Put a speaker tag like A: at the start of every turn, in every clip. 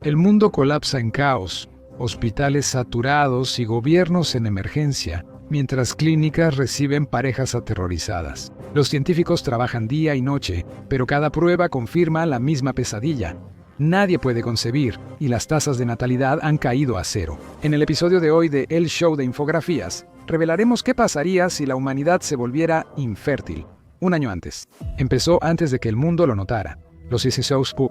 A: El mundo colapsa en caos, hospitales saturados y gobiernos en emergencia, mientras clínicas reciben parejas aterrorizadas. Los científicos trabajan día y noche, pero cada prueba confirma la misma pesadilla. Nadie puede concebir, y las tasas de natalidad han caído a cero. En el episodio de hoy de El Show de Infografías, revelaremos qué pasaría si la humanidad se volviera infértil. Un año antes. Empezó antes de que el mundo lo notara. Los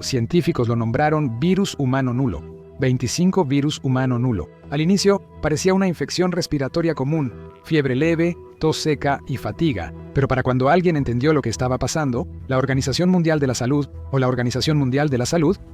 A: científicos lo nombraron virus humano nulo. 25 virus humano nulo. Al inicio, parecía una infección respiratoria común, fiebre leve, tos seca y fatiga. Pero para cuando alguien entendió lo que estaba pasando, la Organización Mundial de la Salud,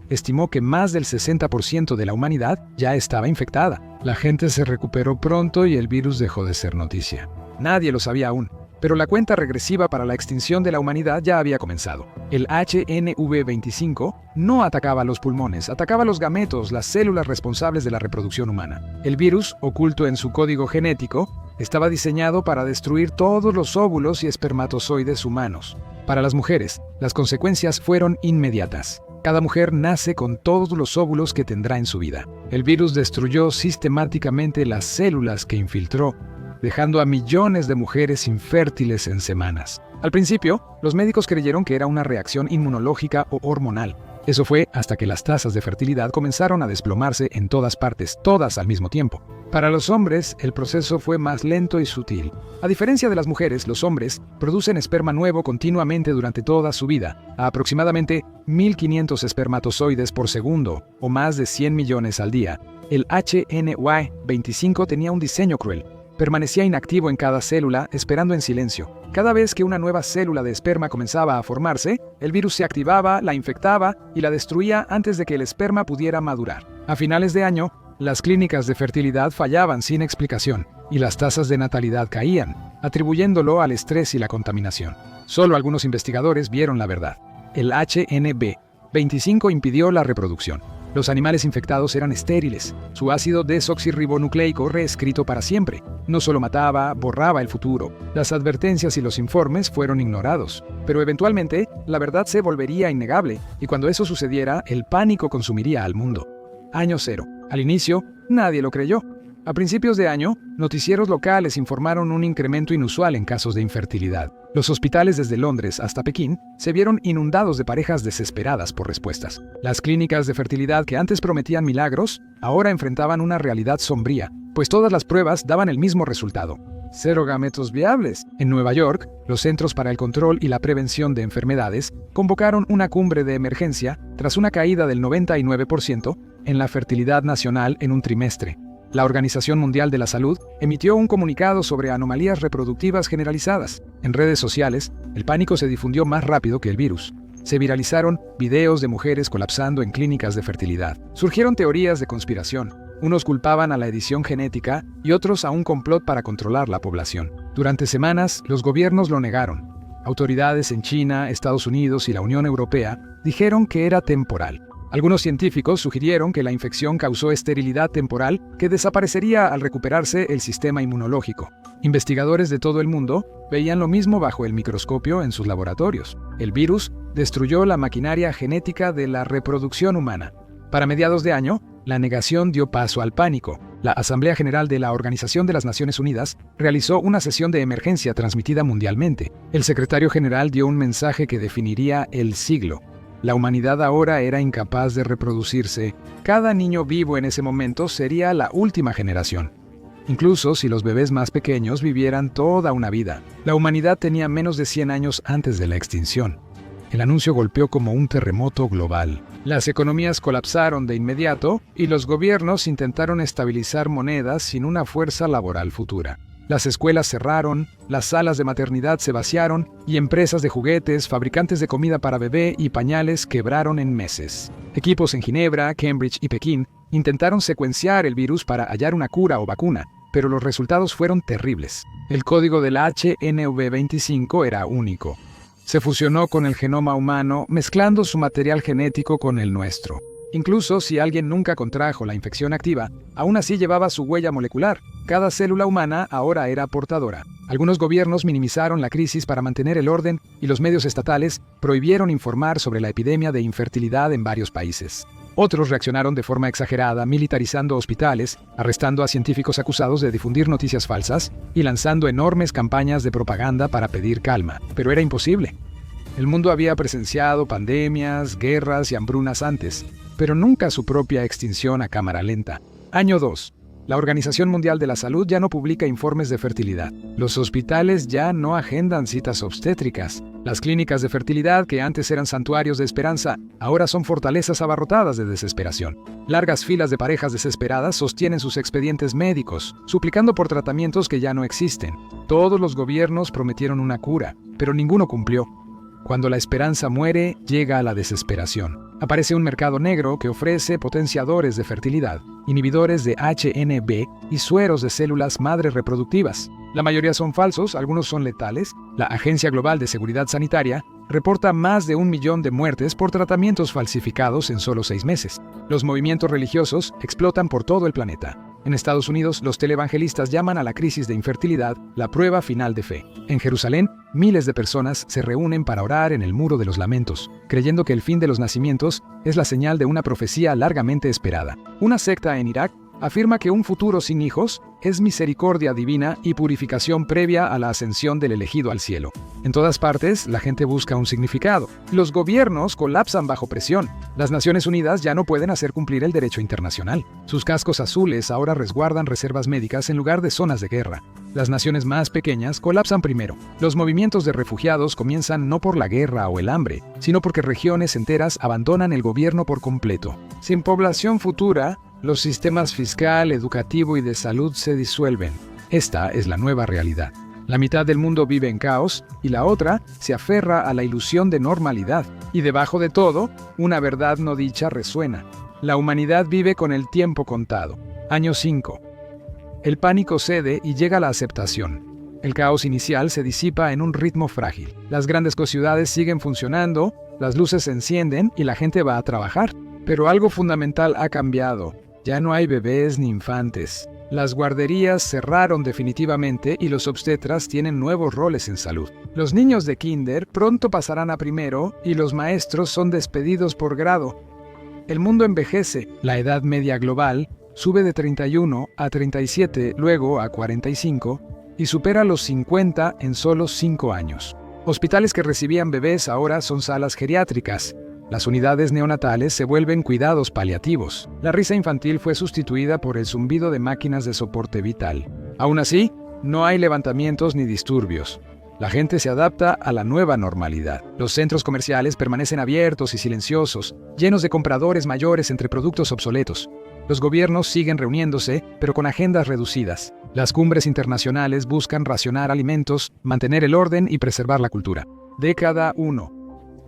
A: estimó que más del 60% de la humanidad ya estaba infectada. La gente se recuperó pronto y el virus dejó de ser noticia. Nadie lo sabía aún, pero la cuenta regresiva para la extinción de la humanidad ya había comenzado. El HNV-25 no atacaba los pulmones, atacaba los gametos, las células responsables de la reproducción humana. El virus, oculto en su código genético, estaba diseñado para destruir todos los óvulos y espermatozoides humanos. Para las mujeres, las consecuencias fueron inmediatas. Cada mujer nace con todos los óvulos que tendrá en su vida. El virus destruyó sistemáticamente las células que infiltró, dejando a millones de mujeres infértiles en semanas. Al principio, los médicos creyeron que era una reacción inmunológica o hormonal. Eso fue hasta que las tasas de fertilidad comenzaron a desplomarse en todas partes, todas al mismo tiempo. Para los hombres, el proceso fue más lento y sutil. A diferencia de las mujeres, los hombres producen esperma nuevo continuamente durante toda su vida, a aproximadamente 1.500 espermatozoides por segundo, o más de 100 millones al día. El HNY-25 tenía un diseño cruel. Permanecía inactivo en cada célula, esperando en silencio. Cada vez que una nueva célula de esperma comenzaba a formarse, el virus se activaba, la infectaba y la destruía antes de que el esperma pudiera madurar. A finales de año, las clínicas de fertilidad fallaban sin explicación y las tasas de natalidad caían, atribuyéndolo al estrés y la contaminación. Solo algunos investigadores vieron la verdad. El HNV-25 impidió la reproducción. Los animales infectados eran estériles. Su ácido desoxirribonucleico reescrito para siempre. No solo mataba, borraba el futuro. Las advertencias y los informes fueron ignorados. Pero eventualmente, la verdad se volvería innegable, y cuando eso sucediera, el pánico consumiría al mundo. Año cero. Al inicio, nadie lo creyó. A principios de año, noticieros locales informaron un incremento inusual en casos de infertilidad. Los hospitales desde Londres hasta Pekín se vieron inundados de parejas desesperadas por respuestas. Las clínicas de fertilidad que antes prometían milagros, ahora enfrentaban una realidad sombría, pues todas las pruebas daban el mismo resultado: 0 gametos viables. En Nueva York, los Centros para el Control y la Prevención de Enfermedades convocaron una cumbre de emergencia tras una caída del 99% en la fertilidad nacional en un trimestre. La Organización Mundial de la Salud emitió un comunicado sobre anomalías reproductivas generalizadas. En redes sociales, el pánico se difundió más rápido que el virus. Se viralizaron videos de mujeres colapsando en clínicas de fertilidad. Surgieron teorías de conspiración. Unos culpaban a la edición genética y otros a un complot para controlar la población. Durante semanas, los gobiernos lo negaron. Autoridades en China, Estados Unidos y la Unión Europea dijeron que era temporal. Algunos científicos sugirieron que la infección causó esterilidad temporal que desaparecería al recuperarse el sistema inmunológico. Investigadores de todo el mundo veían lo mismo bajo el microscopio en sus laboratorios. El virus destruyó la maquinaria genética de la reproducción humana. Para mediados de año, la negación dio paso al pánico. La Asamblea General de la Organización de las Naciones Unidas realizó una sesión de emergencia transmitida mundialmente. El secretario general dio un mensaje que definiría el siglo. La humanidad ahora era incapaz de reproducirse. Cada niño vivo en ese momento sería la última generación. Incluso si los bebés más pequeños vivieran toda una vida. La humanidad tenía menos de 100 años antes de la extinción. El anuncio golpeó como un terremoto global. Las economías colapsaron de inmediato y los gobiernos intentaron estabilizar monedas sin una fuerza laboral futura. Las escuelas cerraron, las salas de maternidad se vaciaron y empresas de juguetes, fabricantes de comida para bebé y pañales quebraron en meses. Equipos en Ginebra, Cambridge y Pekín intentaron secuenciar el virus para hallar una cura o vacuna, pero los resultados fueron terribles. El código del HNV-25 era único. Se fusionó con el genoma humano, mezclando su material genético con el nuestro. Incluso si alguien nunca contrajo la infección activa, aún así llevaba su huella molecular. Cada célula humana ahora era portadora. Algunos gobiernos minimizaron la crisis para mantener el orden y los medios estatales prohibieron informar sobre la epidemia de infertilidad en varios países. Otros reaccionaron de forma exagerada, militarizando hospitales, arrestando a científicos acusados de difundir noticias falsas y lanzando enormes campañas de propaganda para pedir calma. Pero era imposible. El mundo había presenciado pandemias, guerras y hambrunas antes, pero nunca su propia extinción a cámara lenta. Año 2. La Organización Mundial de la Salud ya no publica informes de fertilidad. Los hospitales ya no agendan citas obstétricas. Las clínicas de fertilidad, que antes eran santuarios de esperanza, ahora son fortalezas abarrotadas de desesperación. Largas filas de parejas desesperadas sostienen sus expedientes médicos, suplicando por tratamientos que ya no existen. Todos los gobiernos prometieron una cura, pero ninguno cumplió. Cuando la esperanza muere, llega la desesperación. Aparece un mercado negro que ofrece potenciadores de fertilidad, inhibidores de HNB y sueros de células madre reproductivas. La mayoría son falsos, algunos son letales. La Agencia Global de Seguridad Sanitaria reporta más de 1 millón de muertes por tratamientos falsificados en solo 6 meses. Los movimientos religiosos explotan por todo el planeta. En Estados Unidos, los televangelistas llaman a la crisis de infertilidad la prueba final de fe. En Jerusalén, miles de personas se reúnen para orar en el Muro de los Lamentos, creyendo que el fin de los nacimientos es la señal de una profecía largamente esperada. Una secta en Irak afirma que un futuro sin hijos es misericordia divina y purificación previa a la ascensión del elegido al cielo. En todas partes, la gente busca un significado. Los gobiernos colapsan bajo presión. Las Naciones Unidas ya no pueden hacer cumplir el derecho internacional. Sus cascos azules ahora resguardan reservas médicas en lugar de zonas de guerra. Las naciones más pequeñas colapsan primero. Los movimientos de refugiados comienzan no por la guerra o el hambre, sino porque regiones enteras abandonan el gobierno por completo. Sin población futura, los sistemas fiscal, educativo y de salud se disuelven. Esta es la nueva realidad. La mitad del mundo vive en caos y la otra se aferra a la ilusión de normalidad. Y debajo de todo, una verdad no dicha resuena. La humanidad vive con el tiempo contado. Año 5. El pánico cede y llega la aceptación. El caos inicial se disipa en un ritmo frágil. Las grandes ciudades siguen funcionando, las luces se encienden y la gente va a trabajar. Pero algo fundamental ha cambiado. Ya no hay bebés ni infantes. Las guarderías cerraron definitivamente y los obstetras tienen nuevos roles en salud. Los niños de kinder pronto pasarán a primero y los maestros son despedidos por grado. El mundo envejece. La edad media global sube de 31 a 37, luego a 45 y supera los 50 en solo 5 años. Hospitales que recibían bebés ahora son salas geriátricas. Las unidades neonatales se vuelven cuidados paliativos. La risa infantil fue sustituida por el zumbido de máquinas de soporte vital. Aún así, no hay levantamientos ni disturbios. La gente se adapta a la nueva normalidad. Los centros comerciales permanecen abiertos y silenciosos, llenos de compradores mayores entre productos obsoletos. Los gobiernos siguen reuniéndose, pero con agendas reducidas. Las cumbres internacionales buscan racionar alimentos, mantener el orden y preservar la cultura. Década 1.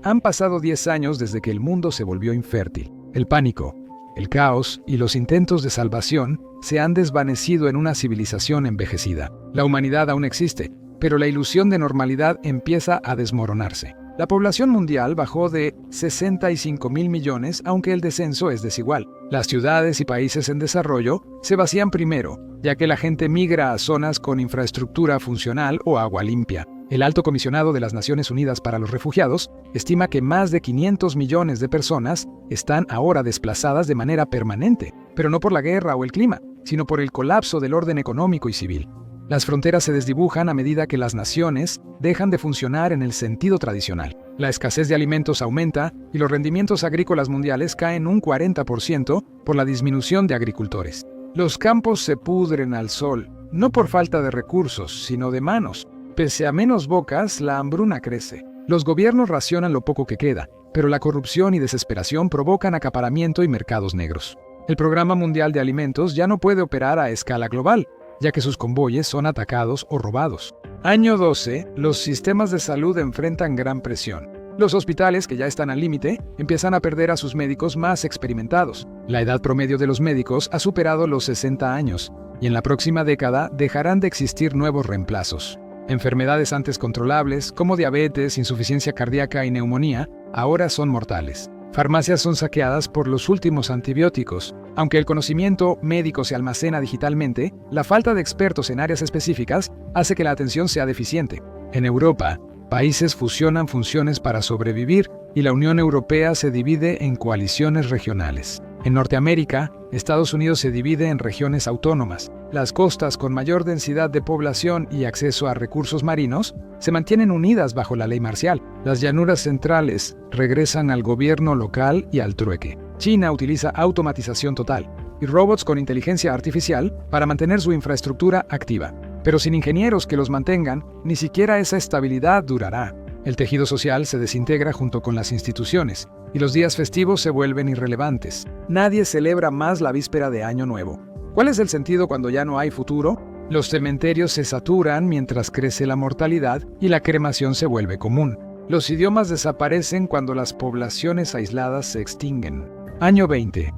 A: Han pasado 10 años desde que el mundo se volvió infértil. El pánico, el caos y los intentos de salvación se han desvanecido en una civilización envejecida. La humanidad aún existe, pero la ilusión de normalidad empieza a desmoronarse. La población mundial bajó de 65.000 millones, aunque el descenso es desigual. Las ciudades y países en desarrollo se vacían primero, ya que la gente migra a zonas con infraestructura funcional o agua limpia. El Alto Comisionado de las Naciones Unidas para los Refugiados estima que más de 500 millones de personas están ahora desplazadas de manera permanente, pero no por la guerra o el clima, sino por el colapso del orden económico y civil. Las fronteras se desdibujan a medida que las naciones dejan de funcionar en el sentido tradicional. La escasez de alimentos aumenta y los rendimientos agrícolas mundiales caen un 40% por la disminución de agricultores. Los campos se pudren al sol, no por falta de recursos, sino de manos. Pese a menos bocas, la hambruna crece. Los gobiernos racionan lo poco que queda, pero la corrupción y desesperación provocan acaparamiento y mercados negros. El Programa Mundial de Alimentos ya no puede operar a escala global, ya que sus convoyes son atacados o robados. Año 12, los sistemas de salud enfrentan gran presión. Los hospitales, que ya están al límite, empiezan a perder a sus médicos más experimentados. La edad promedio de los médicos ha superado los 60 años, y en la próxima década dejarán de existir nuevos reemplazos. Enfermedades antes controlables, como diabetes, insuficiencia cardíaca y neumonía, ahora son mortales. Farmacias son saqueadas por los últimos antibióticos. Aunque el conocimiento médico se almacena digitalmente, la falta de expertos en áreas específicas hace que la atención sea deficiente. En Europa, países fusionan funciones para sobrevivir, y la Unión Europea se divide en coaliciones regionales. En Norteamérica, Estados Unidos se divide en regiones autónomas. Las costas con mayor densidad de población y acceso a recursos marinos se mantienen unidas bajo la ley marcial. Las llanuras centrales regresan al gobierno local y al trueque. China utiliza automatización total y robots con inteligencia artificial para mantener su infraestructura activa. Pero sin ingenieros que los mantengan, ni siquiera esa estabilidad durará. El tejido social se desintegra junto con las instituciones, y los días festivos se vuelven irrelevantes. Nadie celebra más la víspera de Año Nuevo. ¿Cuál es el sentido cuando ya no hay futuro? Los cementerios se saturan mientras crece la mortalidad y la cremación se vuelve común. Los idiomas desaparecen cuando las poblaciones aisladas se extinguen. Año 20.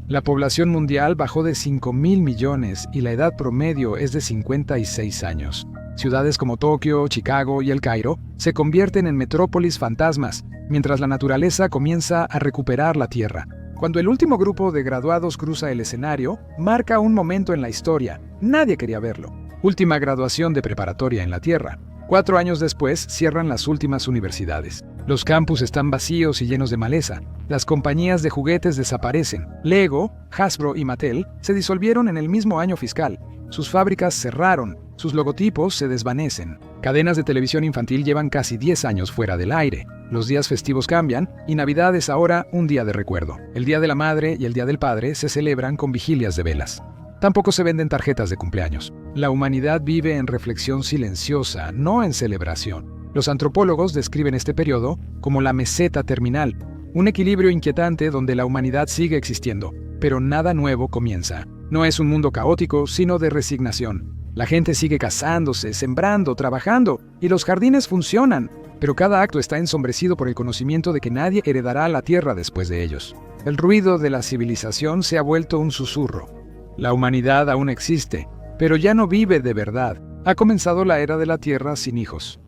A: La población mundial bajó de 5.000 millones y la edad promedio es de 56 años. Ciudades como Tokio, Chicago y El Cairo se convierten en metrópolis fantasmas, mientras la naturaleza comienza a recuperar la tierra. Cuando el último grupo de graduados cruza el escenario, marca un momento en la historia. Nadie quería verlo. Última graduación de preparatoria en la Tierra. 4 años después cierran las últimas universidades. Los campus están vacíos y llenos de maleza. Las compañías de juguetes desaparecen. Lego, Hasbro y Mattel se disolvieron en el mismo año fiscal. Sus fábricas cerraron. Sus logotipos se desvanecen. Cadenas de televisión infantil llevan casi 10 años fuera del aire. Los días festivos cambian y Navidad es ahora un día de recuerdo. El Día de la Madre y el Día del Padre se celebran con vigilias de velas. Tampoco se venden tarjetas de cumpleaños. La humanidad vive en reflexión silenciosa, no en celebración. Los antropólogos describen este periodo como la meseta terminal, un equilibrio inquietante donde la humanidad sigue existiendo, pero nada nuevo comienza. No es un mundo caótico, sino de resignación. La gente sigue casándose, sembrando, trabajando, y los jardines funcionan, pero cada acto está ensombrecido por el conocimiento de que nadie heredará la tierra después de ellos. El ruido de la civilización se ha vuelto un susurro. La humanidad aún existe, pero ya no vive de verdad. Ha comenzado la era de la tierra sin hijos.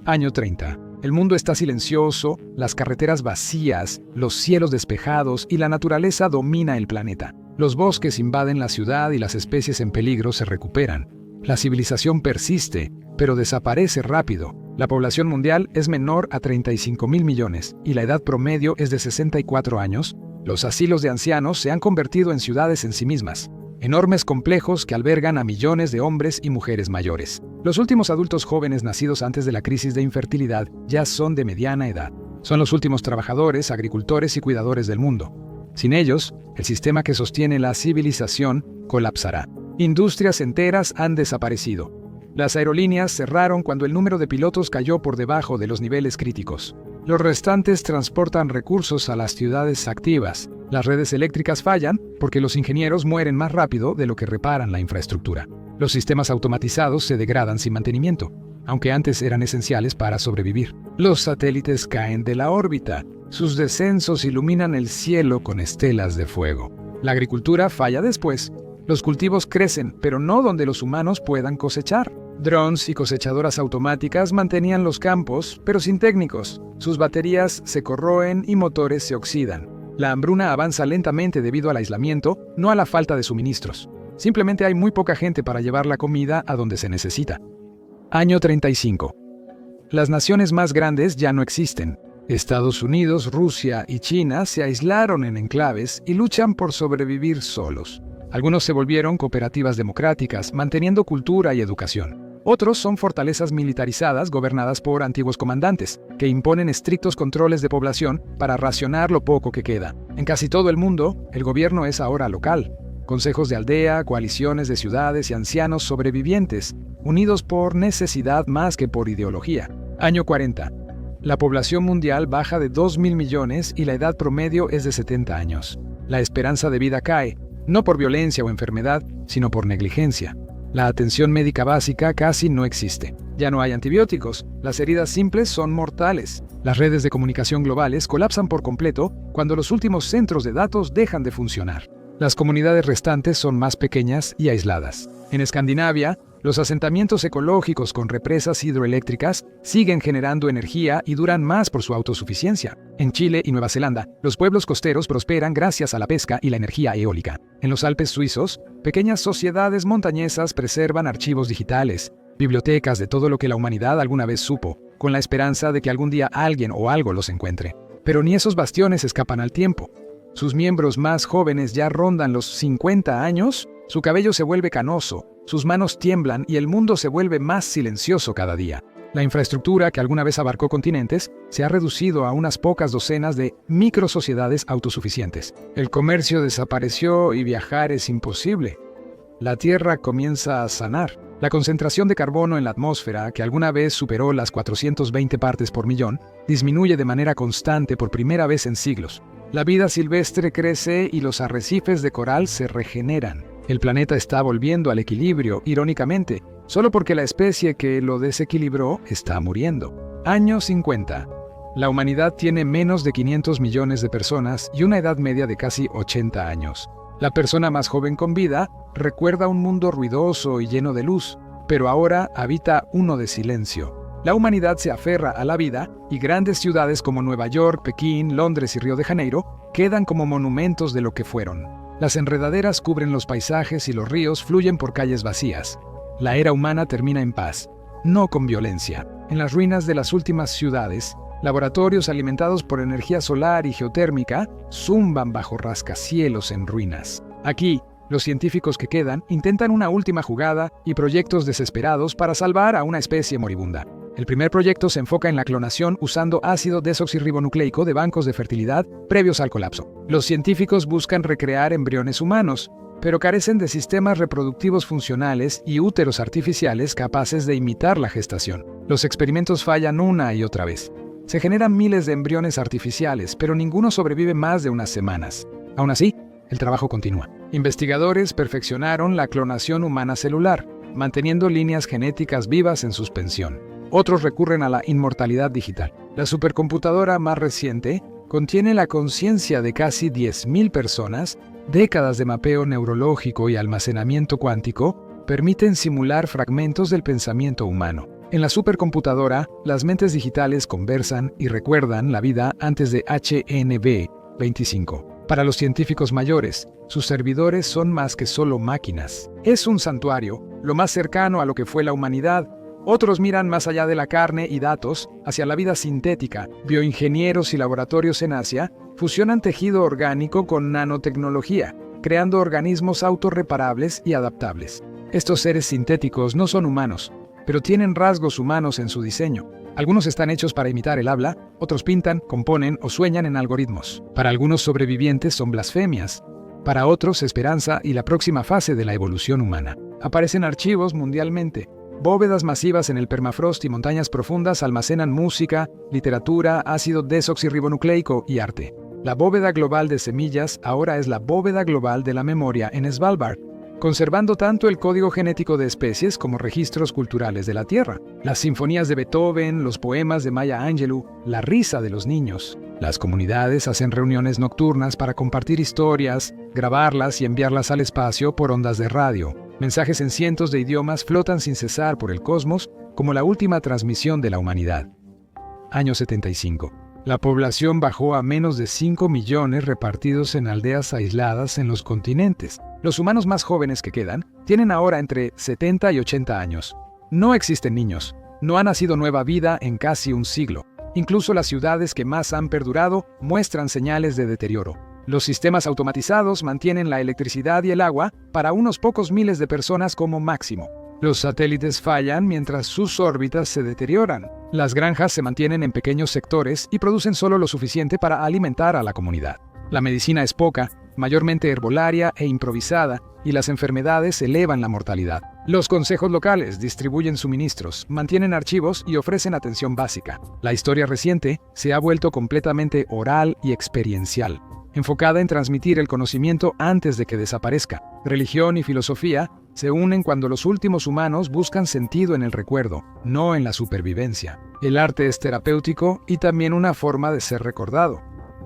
A: Año 30. El mundo está silencioso, las carreteras vacías, los cielos despejados y la naturaleza domina el planeta. Los bosques invaden la ciudad y las especies en peligro se recuperan. La civilización persiste, pero desaparece rápido. La población mundial es menor a 35.000 millones y la edad promedio es de 64 años. Los asilos de ancianos se han convertido en ciudades en sí mismas, enormes complejos que albergan a millones de hombres y mujeres mayores. Los últimos adultos jóvenes nacidos antes de la crisis de infertilidad ya son de mediana edad. Son los últimos trabajadores, agricultores y cuidadores del mundo. Sin ellos, el sistema que sostiene la civilización colapsará. Industrias enteras han desaparecido. Las aerolíneas cerraron cuando el número de pilotos cayó por debajo de los niveles críticos. Los restantes transportan recursos a las ciudades activas. Las redes eléctricas fallan porque los ingenieros mueren más rápido de lo que reparan la infraestructura. Los sistemas automatizados se degradan sin mantenimiento, aunque antes eran esenciales para sobrevivir. Los satélites caen de la órbita. Sus descensos iluminan el cielo con estelas de fuego. La agricultura falla después. Los cultivos crecen, pero no donde los humanos puedan cosechar. Drones y cosechadoras automáticas mantenían los campos, pero sin técnicos. Sus baterías se corroen y motores se oxidan. La hambruna avanza lentamente debido al aislamiento, no a la falta de suministros. Simplemente hay muy poca gente para llevar la comida a donde se necesita. Año 35. Las naciones más grandes ya no existen. Estados Unidos, Rusia y China se aislaron en enclaves y luchan por sobrevivir solos. Algunos se volvieron cooperativas democráticas, manteniendo cultura y educación. Otros son fortalezas militarizadas gobernadas por antiguos comandantes, que imponen estrictos controles de población para racionar lo poco que queda. En casi todo el mundo, el gobierno es ahora local. Consejos de aldea, coaliciones de ciudades y ancianos sobrevivientes, unidos por necesidad más que por ideología. Año 40. La población mundial baja de 2.000 millones y la edad promedio es de 70 años. La esperanza de vida cae, no por violencia o enfermedad, sino por negligencia. La atención médica básica casi no existe. Ya no hay antibióticos, las heridas simples son mortales. Las redes de comunicación globales colapsan por completo cuando los últimos centros de datos dejan de funcionar. Las comunidades restantes son más pequeñas y aisladas. En Escandinavia, los asentamientos ecológicos con represas hidroeléctricas siguen generando energía y duran más por su autosuficiencia. En Chile y Nueva Zelanda, los pueblos costeros prosperan gracias a la pesca y la energía eólica. En los Alpes suizos, pequeñas sociedades montañesas preservan archivos digitales, bibliotecas de todo lo que la humanidad alguna vez supo. con la esperanza de que algún día alguien o algo los encuentre. Pero ni esos bastiones escapan al tiempo. Sus miembros más jóvenes ya rondan los 50 años, su cabello se vuelve canoso, sus manos tiemblan y el mundo se vuelve más silencioso cada día. La infraestructura que alguna vez abarcó continentes se ha reducido a unas pocas docenas de microsociedades autosuficientes. El comercio desapareció y viajar es imposible. La Tierra comienza a sanar. La concentración de carbono en la atmósfera, que alguna vez superó las 420 partes por millón, disminuye de manera constante por primera vez en siglos. La vida silvestre crece y los arrecifes de coral se regeneran. El planeta está volviendo al equilibrio, irónicamente, solo porque la especie que lo desequilibró está muriendo. Año 50. La humanidad tiene menos de 500 millones de personas y una edad media de casi 80 años. La persona más joven con vida recuerda un mundo ruidoso y lleno de luz, pero ahora habita uno de silencio. La humanidad se aferra a la vida y grandes ciudades como Nueva York, Pekín, Londres y Río de Janeiro quedan como monumentos de lo que fueron. Las enredaderas cubren los paisajes y los ríos fluyen por calles vacías. La era humana termina en paz, no con violencia. En las ruinas de las últimas ciudades, laboratorios alimentados por energía solar y geotérmica zumban bajo rascacielos en ruinas. Aquí, los científicos que quedan intentan una última jugada y proyectos desesperados para salvar a una especie moribunda. El primer proyecto se enfoca en la clonación usando ácido desoxirribonucleico de bancos de fertilidad previos al colapso. Los científicos buscan recrear embriones humanos, pero carecen de sistemas reproductivos funcionales y úteros artificiales capaces de imitar la gestación. Los experimentos fallan una y otra vez. Se generan miles de embriones artificiales, pero ninguno sobrevive más de unas semanas. Aún así, el trabajo continúa. Investigadores perfeccionaron la clonación humana celular, manteniendo líneas genéticas vivas en suspensión. Otros recurren a la inmortalidad digital. La supercomputadora más reciente contiene la conciencia de casi 10.000 personas. Décadas de mapeo neurológico y almacenamiento cuántico permiten simular fragmentos del pensamiento humano. En la supercomputadora, las mentes digitales conversan y recuerdan la vida antes de HNB 25. Para los científicos mayores, sus servidores son más que solo máquinas. Es un santuario, lo más cercano a lo que fue la humanidad. Otros miran más allá de la carne y datos, hacia la vida sintética. Bioingenieros y laboratorios en Asia fusionan tejido orgánico con nanotecnología, creando organismos autorreparables y adaptables. Estos seres sintéticos no son humanos, pero tienen rasgos humanos en su diseño. Algunos están hechos para imitar el habla, otros pintan, componen o sueñan en algoritmos. Para algunos sobrevivientes son blasfemias, para otros esperanza y la próxima fase de la evolución humana. Aparecen archivos mundialmente. Bóvedas masivas en el permafrost y montañas profundas almacenan música, literatura, ácido desoxirribonucleico y arte. La bóveda global de semillas ahora es la bóveda global de la memoria en Svalbard, conservando tanto el código genético de especies como registros culturales de la Tierra. Las sinfonías de Beethoven, los poemas de Maya Angelou, la risa de los niños. Las comunidades hacen reuniones nocturnas para compartir historias, grabarlas y enviarlas al espacio por ondas de radio. Mensajes en cientos de idiomas flotan sin cesar por el cosmos como la última transmisión de la humanidad. Año 75. La población bajó a menos de 5 millones repartidos en aldeas aisladas en los continentes. Los humanos más jóvenes que quedan tienen ahora entre 70 y 80 años. No existen niños. No ha nacido nueva vida en casi un siglo. Incluso las ciudades que más han perdurado muestran señales de deterioro. Los sistemas automatizados mantienen la electricidad y el agua para unos pocos miles de personas como máximo. Los satélites fallan mientras sus órbitas se deterioran. Las granjas se mantienen en pequeños sectores y producen solo lo suficiente para alimentar a la comunidad. La medicina es poca, mayormente herbolaria e improvisada, y las enfermedades elevan la mortalidad. Los consejos locales distribuyen suministros, mantienen archivos y ofrecen atención básica. La historia reciente se ha vuelto completamente oral y experiencial, enfocada en transmitir el conocimiento antes de que desaparezca. Religión y filosofía se unen cuando los últimos humanos buscan sentido en el recuerdo, no en la supervivencia. El arte es terapéutico y también una forma de ser recordado.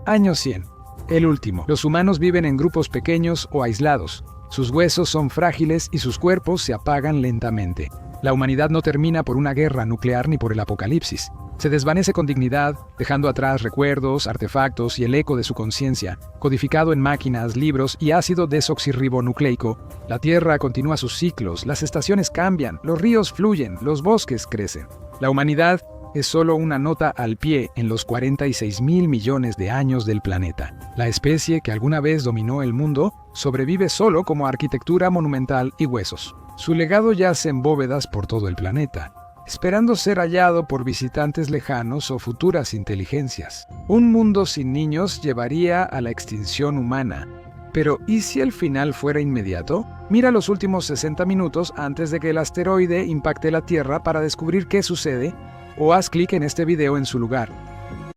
A: Año 100. El último. Los humanos viven en grupos pequeños o aislados. Sus huesos son frágiles y sus cuerpos se apagan lentamente. La humanidad no termina por una guerra nuclear ni por el apocalipsis. Se desvanece con dignidad, dejando atrás recuerdos, artefactos y el eco de su conciencia, codificado en máquinas, libros y ácido desoxirribonucleico. La Tierra continúa sus ciclos, las estaciones cambian, los ríos fluyen, los bosques crecen. La humanidad es solo una nota al pie en los 46.000 millones de años del planeta. La especie que alguna vez dominó el mundo sobrevive solo como arquitectura monumental y huesos. Su legado yace en bóvedas por todo el planeta, esperando ser hallado por visitantes lejanos o futuras inteligencias. Un mundo sin niños llevaría a la extinción humana. Pero, ¿y si el final fuera inmediato? Mira los últimos 60 minutos antes de que el asteroide impacte la Tierra para descubrir qué sucede, o haz clic en este video en su lugar.